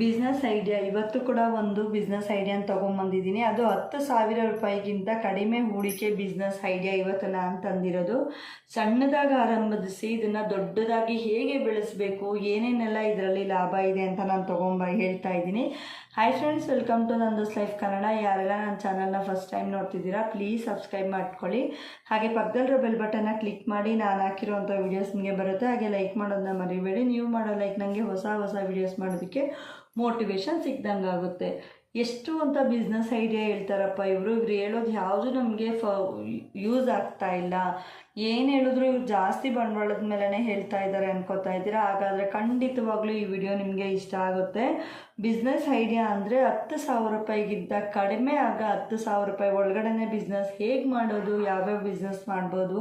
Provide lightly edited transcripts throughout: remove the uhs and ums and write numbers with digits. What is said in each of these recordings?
Business idea ಇವತ್ತು ಕೂಡ ಒಂದು ಬಿಸ್ನೆಸ್ ಐಡಿಯಾ ತೊಗೊಂಬಂದಿದ್ದೀನಿ. ಅದು 10,000 ರೂಪಾಯಿಗಿಂತ ಕಡಿಮೆ ಹೂಡಿಕೆ ಬಿಸ್ನೆಸ್ ಐಡಿಯಾ ಇವತ್ತು ನಾನು ತಂದಿರೋದು. ಸಣ್ಣದಾಗಿ ಆರಂಭಿಸಿ ಇದನ್ನು ದೊಡ್ಡದಾಗಿ ಹೇಗೆ ಬೆಳೆಸಬೇಕು, ಏನೇನೆಲ್ಲ ಇದರಲ್ಲಿ ಲಾಭ ಇದೆ ಅಂತ ನಾನು ಹೇಳ್ತಾ ಇದ್ದೀನಿ. ಹಾಯ್ ಫ್ರೆಂಡ್ಸ್, ವೆಲ್ಕಮ್ ಟು ನಂದೋಸ್ ಲೈಫ್ ಕನ್ನಡ. ಯಾರೆಲ್ಲ ನನ್ನ ಚಾನಲ್ನ ಫಸ್ಟ್ ಟೈಮ್ ನೋಡ್ತಿದ್ದೀರಾ ಪ್ಲೀಸ್ ಸಬ್ಸ್ಕ್ರೈಬ್ ಮಾಡ್ಕೊಳ್ಳಿ. ಹಾಗೆ ಪಕ್ಕದಲ್ಲಿರೋ ಬೆಲ್ ಬಟನ್ನ ಕ್ಲಿಕ್ ಮಾಡಿ ನಾನು ಹಾಕಿರೋಂಥ ವೀಡಿಯೋಸ್ ನಿಮಗೆ ಬರುತ್ತೆ. ಹಾಗೆ ಲೈಕ್ ಮಾಡೋದನ್ನ ಮರಿಬೇಡಿ. ನೀವು ಮಾಡೋ ಲೈಕ್ ನನಗೆ ಹೊಸ ವೀಡಿಯೋಸ್ ಮಾಡೋದಕ್ಕೆ ಮೋಟಿವೇಶನ್ ಸಿಕ್ದಂಗೆ ಆಗುತ್ತೆ. ಎಷ್ಟು ಅಂತ ಬಿಸ್ನೆಸ್ ಐಡಿಯಾ ಹೇಳ್ತಾರಪ್ಪ ಇವರು ಹೇಳೋದು ಯಾವುದು ನಮಗೆ ಯೂಸ್ ಆಗ್ತಾ ಇಲ್ಲ. ಏನು ಹೇಳಿದ್ರು ಇವ್ರು ಜಾಸ್ತಿ ಬಂಡವಾಳದ ಮೇಲೇ ಹೇಳ್ತಾ ಇದ್ದಾರೆ ಅನ್ಕೋತಾ ಇದ್ದೀರಾ. ಹಾಗಾದರೆ ಖಂಡಿತವಾಗ್ಲೂ ಈ ವಿಡಿಯೋ ನಿಮಗೆ ಇಷ್ಟ ಆಗುತ್ತೆ. ಬಿಸ್ನೆಸ್ ಐಡಿಯಾ ಅಂದರೆ 10,000 ರೂಪಾಯಿಗಿಂತ ಕಡಿಮೆ 10,000 ರೂಪಾಯಿ ಒಳಗಡೆ ಬಿಸ್ನೆಸ್ ಹೇಗೆ ಮಾಡೋದು, ಯಾವ್ಯಾವ ಬಿಸ್ನೆಸ್ ಮಾಡ್ಬೋದು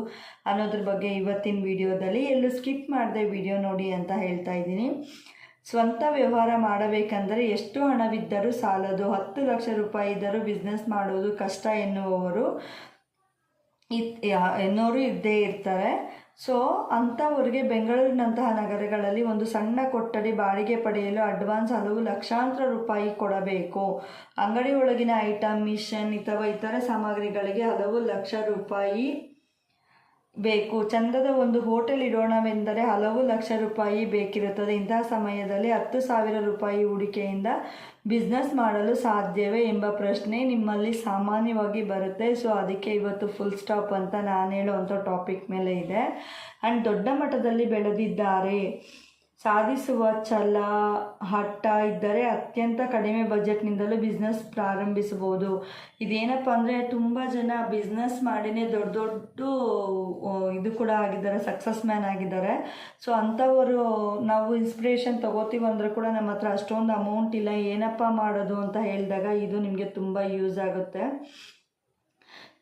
ಅನ್ನೋದ್ರ ಬಗ್ಗೆ ಇವತ್ತಿನ ವಿಡಿಯೋದಲ್ಲಿ ಎಲ್ಲೂ ಸ್ಕಿಪ್ ಮಾಡದೆ ವಿಡಿಯೋ ನೋಡಿ ಅಂತ ಹೇಳ್ತಾ ಇದ್ದೀನಿ. ಸ್ವಂತ ವ್ಯವಹಾರ ಮಾಡಬೇಕಂದರೆ ಎಷ್ಟು ಹಣವಿದ್ದರೂ ಸಾಲದು, 10 ಲಕ್ಷ ರೂಪಾಯಿ ಇದ್ದರೂ ಬಿಸ್ನೆಸ್ ಮಾಡೋದು ಕಷ್ಟ ಎನ್ನುವವರು ಇದ್ದೇ ಇರ್ತಾರೆ. ಸೊ ಅಂಥವ್ರಿಗೆ ಬೆಂಗಳೂರಿನಂತಹ ನಗರಗಳಲ್ಲಿ ಒಂದು ಸಣ್ಣ ಕೊಠಡಿ ಬಾಡಿಗೆ ಪಡೆಯಲು ಅಡ್ವಾನ್ಸ್ ಹಲವು ಲಕ್ಷಾಂತರ ರೂಪಾಯಿ ಕೊಡಬೇಕು. ಅಂಗಡಿ ಒಳಗಿನ ಐಟಮ್, ಮಿಷನ್ ಅಥವಾ ಇತರೆ ಸಾಮಗ್ರಿಗಳಿಗೆ ಹಲವು ಲಕ್ಷ ರೂಪಾಯಿ ಬೇಕು. ಚಂದದ ಒಂದು ಹೋಟೆಲ್ ಇಡೋಣವೆಂದರೆ ಹಲವು ಲಕ್ಷ ರೂಪಾಯಿ ಬೇಕಿರುತ್ತದೆ. ಇಂತಹ ಸಮಯದಲ್ಲಿ 10,000 ರೂಪಾಯಿ ಹೂಡಿಕೆಯಿಂದ ಬಿಸ್ನೆಸ್ ಮಾಡಲು ಸಾಧ್ಯವೇ ಎಂಬ ಪ್ರಶ್ನೆ ನಿಮ್ಮಲ್ಲಿ ಸಾಮಾನ್ಯವಾಗಿ ಬರುತ್ತೆ. ಸೊ ಅದಕ್ಕೆ ಇವತ್ತು ಫುಲ್ ಸ್ಟಾಪ್ ಅಂತ ನಾನು ಹೇಳೋವಂಥ ಟಾಪಿಕ್ ಮೇಲೆ ಇದೆ. ಆ್ಯಂಡ್ ದೊಡ್ಡ ಮಟ್ಟದಲ್ಲಿ ಬೆಳೆದಿದ್ದಾರೆ, ಸಾಧಿಸುವ ಛಲ, ಹಠ ಇದ್ದರೆ ಅತ್ಯಂತ ಕಡಿಮೆ ಬಜೆಟ್ನಿಂದಲೂ ಬಿಸ್ನೆಸ್ ಪ್ರಾರಂಭಿಸಬಹುದು. ಇದೇನಪ್ಪ ಅಂದರೆ ತುಂಬ ಜನ ಬಿಸ್ನೆಸ್ ಮಾಡಿನೇ ದೊಡ್ಡ ಇದು ಕೂಡ ಆಗಿದ್ದಾರೆ, ಸಕ್ಸಸ್ ಮ್ಯಾನ್ ಆಗಿದ್ದಾರೆ. ಸೊ ಅಂಥವರು ನಾವು ಇನ್ಸ್ಪಿರೇಷನ್ ತೊಗೋತೀವಿ ಅಂದರೆ ಕೂಡ ನಮ್ಮ ಹತ್ರ ಅಷ್ಟೊಂದು ಅಮೌಂಟ್ ಇಲ್ಲ, ಏನಪ್ಪ ಮಾಡೋದು ಅಂತ ಹೇಳಿದಾಗ ಇದು ನಿಮಗೆ ತುಂಬ ಯೂಸ್ ಆಗುತ್ತೆ.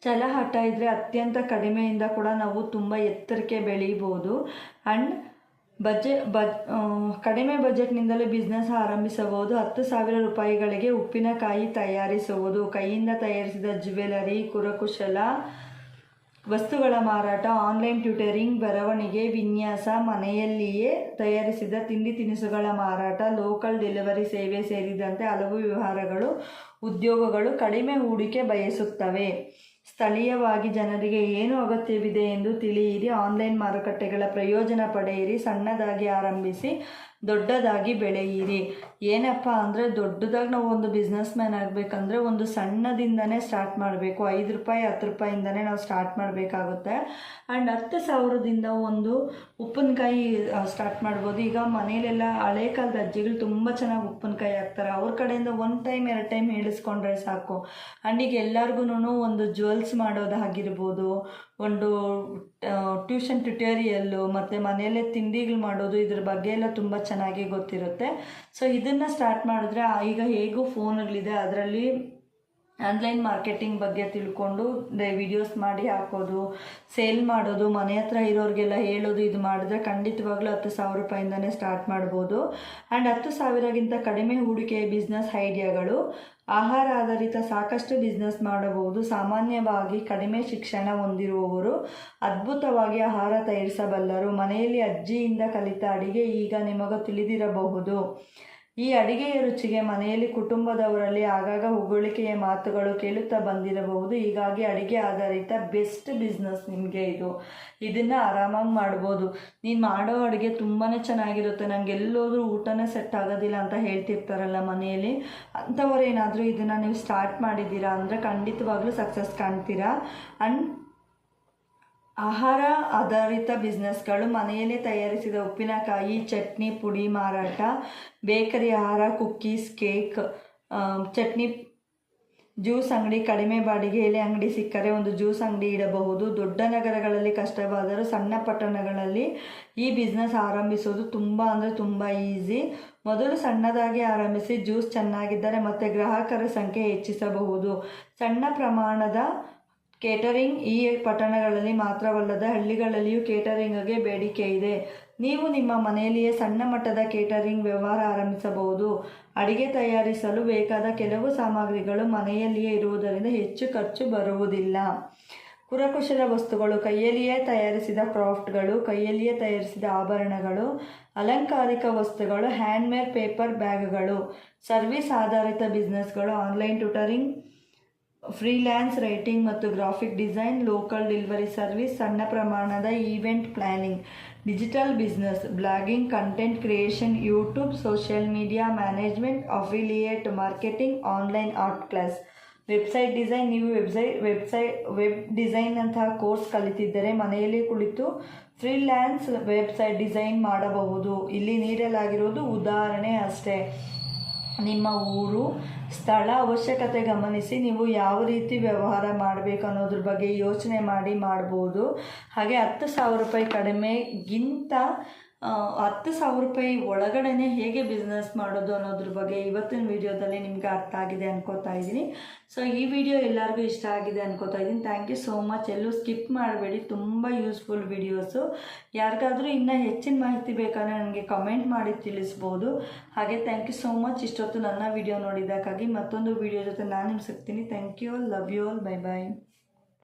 ಛಲ, ಹಠ ಇದ್ದರೆ ಅತ್ಯಂತ ಕಡಿಮೆಯಿಂದ ಕೂಡ ನಾವು ತುಂಬ ಎತ್ತರಕ್ಕೆ ಬೆಳೀಬೋದು. ಆ್ಯಂಡ್ ಕಡಿಮೆ ಬಜೆಟ್ನಿಂದಲೇ ಬಿಸ್ನೆಸ್ ಆರಂಭಿಸಬಹುದು. 10,000 ರೂಪಾಯಿಗಳಿಗೆ ಉಪ್ಪಿನಕಾಯಿ ತಯಾರಿಸುವುದು, ಕೈಯಿಂದ ತಯಾರಿಸಿದ ಜ್ಯುವೆಲರಿ, ಕುರಕುಶಲ ವಸ್ತುಗಳ ಮಾರಾಟ, ಆನ್ಲೈನ್ ಟ್ಯೂಟರಿಂಗ್, ಬರವಣಿಗೆ, ವಿನ್ಯಾಸ, ಮನೆಯಲ್ಲಿಯೇ ತಯಾರಿಸಿದ ತಿಂಡಿ ತಿನಿಸುಗಳ ಮಾರಾಟ, ಲೋಕಲ್ ಡೆಲಿವರಿ ಸೇವೆ ಸೇರಿದಂತೆ ಹಲವು ವ್ಯವಹಾರಗಳು, ಉದ್ಯೋಗಗಳು ಕಡಿಮೆ ಹೂಡಿಕೆ ಬಯಸುತ್ತವೆ. ಸ್ಥಳೀಯವಾಗಿ ಜನರಿಗೆ ಏನು ಅಗತ್ಯವಿದೆ ಎಂದು ತಿಳಿಯಿರಿ. ಆನ್ಲೈನ್ ಮಾರುಕಟ್ಟೆಗಳ ಪ್ರಯೋಜನ ಪಡೆಯಿರಿ. ಸಣ್ಣದಾಗಿ ಆರಂಭಿಸಿ ದೊಡ್ಡದಾಗಿ ಬೆಳೆಯಿರಿ. ಏನಪ್ಪ ಅಂದರೆ ದೊಡ್ಡದಾಗಿ ನಾವು ಒಂದು ಬಿಸ್ನೆಸ್ ಮ್ಯಾನ್ ಆಗಬೇಕಂದ್ರೆ ಒಂದು ಸಣ್ಣದಿಂದನೇ ಸ್ಟಾರ್ಟ್ ಮಾಡಬೇಕು. 5 ರೂಪಾಯಿ 10 ರೂಪಾಯಿಂದನೇ ನಾವು ಸ್ಟಾರ್ಟ್ ಮಾಡಬೇಕಾಗುತ್ತೆ. ಆ್ಯಂಡ್ 10,000ದಿಂದ ಒಂದು ಉಪ್ಪಿನಕಾಯಿ ಸ್ಟಾರ್ಟ್ ಮಾಡ್ಬೋದು. ಈಗ ಮನೇಲೆಲ್ಲ ಹಳೆ ಕಾಲದ ಅಜ್ಜಿಗಳು ತುಂಬ ಚೆನ್ನಾಗಿ ಉಪ್ಪಿನಕಾಯಿ ಹಾಕ್ತಾರೆ. ಅವ್ರ ಕಡೆಯಿಂದ 1 ಟೈಮ್ 2 ಟೈಮ್ ಹೇಳಿಸ್ಕೊಂಡ್ರೆ ಸಾಕು. ಆ್ಯಂಡ್ ಈಗ ಎಲ್ಲರಿಗೂ ಒಂದು ಜ್ಯುವೆಲ್ಸ್ ಮಾಡೋದಾಗಿರ್ಬೋದು, ಒಂದು ಟ್ಯೂಷನ್ ಟ್ಯುಟೋರಿಯಲ್ಲು, ಮತ್ತು ಮನೆಯಲ್ಲೇ ತಿಂಡಿಗಳು ಮಾಡೋದು, ಇದ್ರ ಬಗ್ಗೆ ಎಲ್ಲ ತುಂಬ ಚೆನ್ನಾಗಿ ಗೊತ್ತಿರುತ್ತೆ. ಸೊ ಇದನ್ನು ಸ್ಟಾರ್ಟ್ ಮಾಡಿದ್ರೆ ಈಗ ಹೇಗೂ ಫೋನ್ಗಳಿದೆ, ಅದರಲ್ಲಿ ಆನ್ಲೈನ್ ಮಾರ್ಕೆಟಿಂಗ್ ಬಗ್ಗೆ ತಿಳ್ಕೊಂಡು ವಿಡಿಯೋಸ್ ಮಾಡಿ ಹಾಕೋದು, ಸೇಲ್ ಮಾಡೋದು, ಮನೆ ಹತ್ರ ಇರೋರಿಗೆಲ್ಲ ಹೇಳೋದು, ಇದು ಮಾಡಿದ್ರೆ ಖಂಡಿತವಾಗ್ಲೂ 10,000 ರೂಪಾಯಿಂದನೇ ಸ್ಟಾರ್ಟ್ ಮಾಡ್ಬೋದು. ಆ್ಯಂಡ್ 10,000ಗಿಂತ ಕಡಿಮೆ ಹೂಡಿಕೆಯ ಬಿಸ್ನೆಸ್ ಐಡಿಯಾಗಳು. ಆಹಾರ ಆಧಾರಿತ ಸಾಕಷ್ಟು ಬಿಸ್ನೆಸ್ ಮಾಡಬಹುದು. ಸಾಮಾನ್ಯವಾಗಿ ಕಡಿಮೆ ಶಿಕ್ಷಣ ಹೊಂದಿರುವವರು ಅದ್ಭುತವಾಗಿ ಆಹಾರ ತಯಾರಿಸಬಲ್ಲರು. ಮನೆಯಲ್ಲಿ ಅಜ್ಜಿಯಿಂದ ಕಲಿತ ಅಡಿಗೆ ಈಗ ನಿಮಗೆ ತಿಳಿದಿರಬಹುದು. ಈ ಅಡಿಗೆಯ ರುಚಿಗೆ ಮನೆಯಲ್ಲಿ ಕುಟುಂಬದವರಲ್ಲಿ ಆಗಾಗ ಹೊಗಳಿಕೆಯ ಮಾತುಗಳು ಕೇಳುತ್ತಾ ಬಂದಿರಬಹುದು. ಹೀಗಾಗಿ ಅಡಿಗೆ ಆಧಾರಿತ ಬೆಸ್ಟ್ ಬಿಸ್ನೆಸ್ ನಿಮಗೆ ಇದನ್ನು ಆರಾಮಾಗಿ ಮಾಡ್ಬೋದು. ನೀನು ಮಾಡೋ ಅಡುಗೆ ತುಂಬಾ ಚೆನ್ನಾಗಿರುತ್ತೆ, ನನಗೆ ಎಲ್ಲೋದ್ರೂ ಊಟನೇ ಸೆಟ್ ಆಗೋದಿಲ್ಲ ಅಂತ ಹೇಳ್ತಿರ್ತಾರಲ್ಲ ಮನೆಯಲ್ಲಿ, ಅಂಥವರೇನಾದರೂ ಇದನ್ನು ನೀವು ಸ್ಟಾರ್ಟ್ ಮಾಡಿದ್ದೀರಾ ಅಂದರೆ ಖಂಡಿತವಾಗ್ಲೂ ಸಕ್ಸಸ್ ಕಾಣ್ತೀರಾ. ಆ್ಯಂಡ್ ಆಹಾರ ಆಧಾರಿತ ಬಿಸ್ನೆಸ್ಗಳು. ಮನೆಯಲ್ಲೇ ತಯಾರಿಸಿದ ಉಪ್ಪಿನಕಾಯಿ, ಚಟ್ನಿ ಪುಡಿ ಮಾರಾಟ, ಬೇಕರಿ ಆಹಾರ, ಕುಕ್ಕೀಸ್, ಕೇಕ್, ಚಟ್ನಿ, ಜ್ಯೂಸ್ ಅಂಗಡಿ, ಕಡಿಮೆ ಬಾಡಿಗೆಯಲ್ಲಿ ಅಂಗಡಿ ಸಿಕ್ಕರೆ ಒಂದು ಜ್ಯೂಸ್ ಅಂಗಡಿ ಇಡಬಹುದು. ದೊಡ್ಡ ನಗರಗಳಲ್ಲಿ ಕಷ್ಟವಾದರೂ ಸಣ್ಣ ಪಟ್ಟಣಗಳಲ್ಲಿ ಈ ಬಿಸ್ನೆಸ್ ಆರಂಭಿಸೋದು ತುಂಬ ಈಸಿ. ಮೊದಲು ಸಣ್ಣದಾಗಿ ಆರಂಭಿಸಿ ಜ್ಯೂಸ್ ಚೆನ್ನಾಗಿದ್ದರೆ ಮತ್ತೆ ಗ್ರಾಹಕರ ಸಂಖ್ಯೆ ಹೆಚ್ಚಿಸಬಹುದು. ಸಣ್ಣ ಪ್ರಮಾಣದ ಕೇಟರಿಂಗ್. ಈ ಪಟ್ಟಣಗಳಲ್ಲಿ ಮಾತ್ರವಲ್ಲದೆ ಹಳ್ಳಿಗಳಲ್ಲಿಯೂ ಕೇಟರಿಂಗ್ಗೆ ಬೇಡಿಕೆ ಇದೆ. ನೀವು ನಿಮ್ಮ ಮನೆಯಲ್ಲಿಯೇ ಸಣ್ಣ ಮಟ್ಟದ ಕೇಟರಿಂಗ್ ವ್ಯವಹಾರ ಆರಂಭಿಸಬಹುದು. ಅಡಿಗೆ ತಯಾರಿಸಲು ಬೇಕಾದ ಕೆಲವು ಸಾಮಗ್ರಿಗಳು ಮನೆಯಲ್ಲಿಯೇ ಇರುವುದರಿಂದ ಹೆಚ್ಚು ಖರ್ಚು ಬರುವುದಿಲ್ಲ. ಕುರಕುಶಲ ವಸ್ತುಗಳು, ಕೈಯಲ್ಲಿಯೇ ತಯಾರಿಸಿದ ಕ್ರಾಫ್ಟ್ಗಳು, ಕೈಯಲ್ಲಿಯೇ ತಯಾರಿಸಿದ ಆಭರಣಗಳು, ಅಲಂಕಾರಿಕ ವಸ್ತುಗಳು, ಹ್ಯಾಂಡ್ಮೇಡ್ ಪೇಪರ್ ಬ್ಯಾಗ್ಗಳು. ಸರ್ವಿಸ್ ಆಧಾರಿತ ಬಿಸ್ನೆಸ್ಗಳು, ಆನ್ಲೈನ್ ಟ್ಯೂಟರಿಂಗ್, ಫ್ರೀಲ್ಯಾನ್ಸ್ ರೈಟಿಂಗ್ ಮತ್ತು graphic design, local delivery service, ಸಣ್ಣ ಪ್ರಮಾಣದ event planning. Digital business, blogging, content creation, YouTube, social media management, affiliate marketing, online art class. Website design, ನೀವು ವೆಬ್ ಡಿಸೈನ್ ಅಂತಹ course ಕಲಿತಿದ್ದರೆ ಮನೆಯಲ್ಲಿ ಕುಳಿತು freelance website design ಮಾಡಬಹುದು. ಇಲ್ಲಿ ನೀಡಲಾಗಿರೋದು ಉದಾಹರಣೆ ಅಷ್ಟೇ. ನಿಮ್ಮ ಊರು, ಸ್ಥಳ, ಅವಶ್ಯಕತೆ ಗಮನಿಸಿ ನೀವು ಯಾವ ರೀತಿ ವ್ಯವಹಾರ ಮಾಡಬೇಕು ಅನ್ನೋದ್ರ ಬಗ್ಗೆ ಯೋಚನೆ ಮಾಡಿ ಮಾಡ್ಬೋದು. ಹಾಗೆ 10,000 ರೂಪಾಯಿ ಕಡಿಮೆಗಿಂತ 10,000 ರೂಪಾಯಿ ಒಳಗಡೆ ಹೇಗೆ ಬಿಸ್ನೆಸ್ ಮಾಡೋದು ಅನ್ನೋದ್ರ ಬಗ್ಗೆ ಇವತ್ತಿನ ವಿಡಿಯೋದಲ್ಲಿ ನಿಮ್ಗೆ ಅರ್ಥ ಆಗಿದೆ ಅನ್ಕೋತಾ ಇದ್ದೀನಿ. ಸೊ ಈ ವಿಡಿಯೋ ಎಲ್ಲರಿಗೂ ಇಷ್ಟ ಆಗಿದೆ ಅನ್ಕೋತಾ ಇದ್ದೀನಿ. Thank you so much. ಎಲ್ಲೂ ಸ್ಕಿಪ್ ಮಾಡಬೇಡಿ, ತುಂಬ ಯೂಸ್ಫುಲ್ ವಿಡಿಯೋಸು. ಯಾರಿಗಾದರೂ ಇನ್ನೂ ಹೆಚ್ಚಿನ ಮಾಹಿತಿ ಬೇಕಾದ್ರೆ ನನಗೆ ಕಮೆಂಟ್ ಮಾಡಿ ತಿಳಿಸ್ಬೋದು. ಹಾಗೆ ಥ್ಯಾಂಕ್ ಯು ಸೋ ಮಚ್ ಇಷ್ಟೊತ್ತು ನನ್ನ ವಿಡಿಯೋ ನೋಡಿದ್ದಕ್ಕಾಗಿ. ಮತ್ತೊಂದು ವಿಡಿಯೋ ಜೊತೆ ನಾನು ನಿಮ್ಗೆ ಸಿಗ್ತೀನಿ. Thank you all, love you all, bye bye.